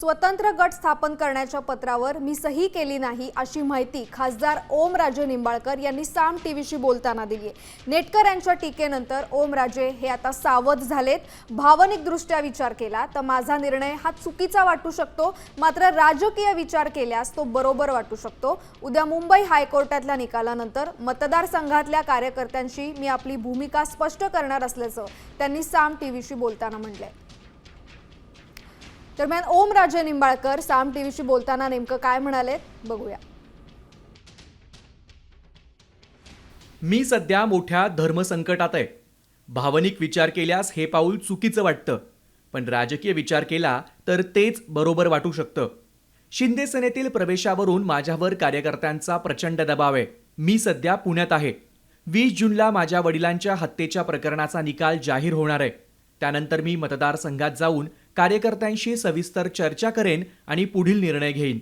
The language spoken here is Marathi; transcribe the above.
स्वतंत्र गट स्थापन करण्याच्या पत्रावर मी सही केली नाही अशी माहिती खासदार ओमराजे निंबाळकर यांनी साम टीव्हीशी बोलताना दिली आहे। नेटकर यांच्या टीकेनंतर ओमराजे हे आता सावध झालेत। भावनिकदृष्ट्या विचार केला तर माझा निर्णय हा चुकीचा वाटू शकतो, मात्र राजकीय विचार केल्यास तो बरोबर वाटू शकतो। उद्या मुंबई हायकोर्टातल्या निकालानंतर मतदारसंघातल्या कार्यकर्त्यांशी मी आपली भूमिका स्पष्ट करणार असल्याचं त्यांनी साम टीव्हीशी बोलताना म्हटलंय। दरम्यान ओमराजे निंबाळकर साम टीव्हीशी बोलताना नेमकं काय म्हणालेत बघूया। मी सध्या मोठ्या धर्मसंकटात आहे। भावनिक विचार केल्यास हे पाऊल चुकीचं वाटतं, पण राजकीय विचार केला तर तेच बरोबर वाटू शकतं। शिंदे सेनेतील प्रवेशावरून माझ्यावर कार्यकर्त्यांचा प्रचंड दबाव आहे। मी सध्या पुण्यात आहे। 20 जूनला माझ्या वडिलांच्या हत्येच्या प्रकरणाचा निकाल जाहीर होणार आहे। त्यानंतर मी मतदारसंघात जाऊन कार्यकर्त्यांशी सविस्तर चर्चा करेन आणि पुढील निर्णय घेईन।